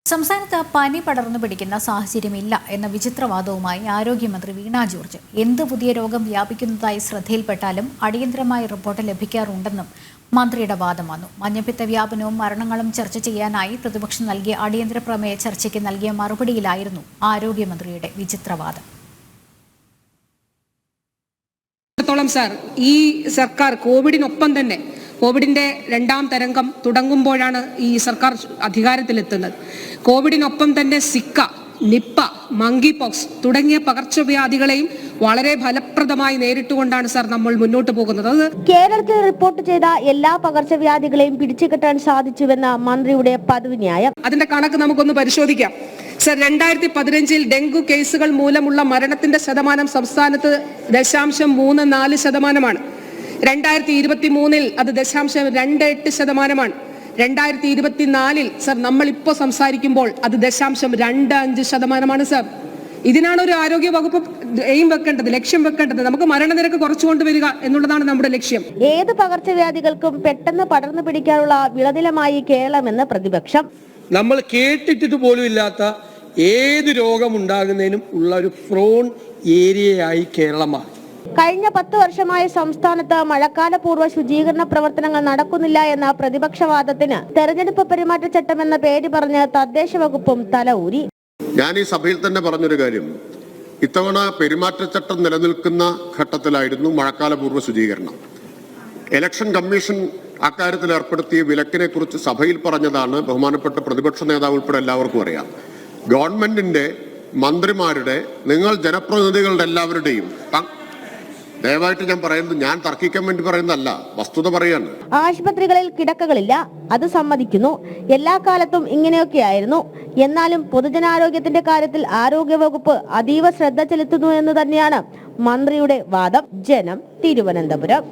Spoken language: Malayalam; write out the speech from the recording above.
സംസ്ഥാനത്ത് പനി പടർന്നു പിടിക്കുന്ന സാഹചര്യമില്ല എന്ന വിചിത്രവാദവുമായി ആരോഗ്യമന്ത്രി വീണ ജോർജ്. എന്ത് പുതിയ രോഗം വ്യാപിക്കുന്നതായി ശ്രദ്ധയിൽപ്പെട്ടാലും അടിയന്തരമായി റിപ്പോർട്ട് ലഭിക്കാറുണ്ടെന്നും മന്ത്രിയുടെ വാദം വന്നു. മഞ്ഞപ്പിത്ത വ്യാപനവും മരണങ്ങളും ചർച്ച ചെയ്യാനായി പ്രതിപക്ഷം നൽകിയ അടിയന്തര പ്രമേയ ചർച്ചയ്ക്ക് നൽകിയ മറുപടിയിലായിരുന്നു ആരോഗ്യമന്ത്രിയുടെ വിചിത്രവാദം. സാർ, ഈ സർക്കാർ കോവിഡിനൊപ്പം തന്നെ കോവിഡിന്റെ രണ്ടാം തരംഗം തുടങ്ങുമ്പോഴാണ് ഈ സർക്കാർ അധികാരത്തിലെത്തുന്നത്. കോവിഡിനൊപ്പം തന്നെ സിക്ക, നിപ്പ, മങ്കി പോക്സ് തുടങ്ങിയ പകർച്ചവ്യാധികളെയും വളരെ ഫലപ്രദമായി നേരിട്ടുകൊണ്ടാണ് സാർ നമ്മൾ മുന്നോട്ട് പോകുന്നത്. കേരളത്തിൽ റിപ്പോർട്ട് ചെയ്ത എല്ലാ പകർച്ചവ്യാധികളെയും പിടിച്ചുകെട്ടാൻ സാധിച്ചുവെന്ന മന്ത്രിയുടെ പതിവ് ന്യായം. അതിന്റെ കണക്ക് നമുക്കൊന്ന് പരിശോധിക്കാം. സർ, 2015 ഡെങ്കു കേസുകൾ മൂലമുള്ള മരണത്തിന്റെ ശതമാനം സംസ്ഥാനത്ത് 0.34%. 2023 അത് 0.28%. 2024 സർ നമ്മളിപ്പോ സംസാരിക്കുമ്പോൾ അത് 0.25% സർ. ഇതിനാണ് ഒരു ആരോഗ്യ വകുപ്പ് ലക്ഷ്യം വെക്കേണ്ടത്. നമുക്ക് മരണനിരക്ക് കുറച്ചുകൊണ്ടുവരിക എന്നുള്ളതാണ് നമ്മുടെ ലക്ഷ്യം. ഏത് പകർച്ചവ്യാധികൾക്കും പെട്ടെന്ന് പടർന്നു പിടിക്കാനുള്ള വിളനിലമായി കേരളമെന്ന് പ്രതിപക്ഷം. നമ്മൾ കേട്ടിട്ട് പോലും ഇല്ലാത്ത ഏത് രോഗമുണ്ടാകുന്നതിനും ഉള്ള ഒരു ഫ്രോൺ ഏരിയയായി കേരളമാണ്. കഴിഞ്ഞ 10 വർഷമായി സംസ്ഥാനത്ത് മഴക്കാലപൂർവ്വ ശുചീകരണ പ്രവർത്തനങ്ങൾ നടക്കുന്നില്ല എന്ന പ്രതിപക്ഷവാദത്തിന് തെരഞ്ഞെടുപ്പ് പെരുമാറ്റച്ചട്ടം എന്ന പേര് പറഞ്ഞ് തദ്ദേശ വകുപ്പും തല ഊരി. ഞാൻ ഈ സഭയിൽ തന്നെ പറഞ്ഞൊരു കാര്യം, ഇത്തവണ പെരുമാറ്റച്ചട്ടം നിലനിൽക്കുന്ന ഘട്ടത്തിലായിരുന്നു മഴക്കാലപൂർവ്വ ശുചീകരണം. ഇലക്ഷൻ കമ്മീഷൻ അക്കാര്യത്തിൽ ഏർപ്പെടുത്തിയ വിലക്കിനെ കുറിച്ച് സഭയിൽ പറഞ്ഞതാണ് ബഹുമാനപ്പെട്ട പ്രതിപക്ഷ നേതാവ് ഉൾപ്പെടെ എല്ലാവർക്കും അറിയാം. ഗവൺമെന്റിന്റെ മന്ത്രിമാരുടെ, നിങ്ങൾ ജനപ്രതിനിധികളുടെ എല്ലാവരുടെയും, ദയവായിട്ട് ഞാൻ പറയുന്നത്, ഞാൻ തർക്കിക്കാൻ വേണ്ടി പറയുന്നതല്ല, വസ്തുത പറയാണ്. ആശുപത്രികളിൽ കിടക്കകളില്ല, അത് സമ്മതിക്കുന്നു. എല്ലാ കാലത്തും ഇങ്ങനെയൊക്കെയായിരുന്നു. എന്നാലും പൊതുജനാരോഗ്യത്തിന്റെ കാര്യത്തിൽ ആരോഗ്യവകുപ്പ് അതീവ ശ്രദ്ധ ചെലുത്തുന്നു എന്ന് തന്നെയാണ് മന്ത്രിയുടെ വാദം. ജനം, തിരുവനന്തപുരം.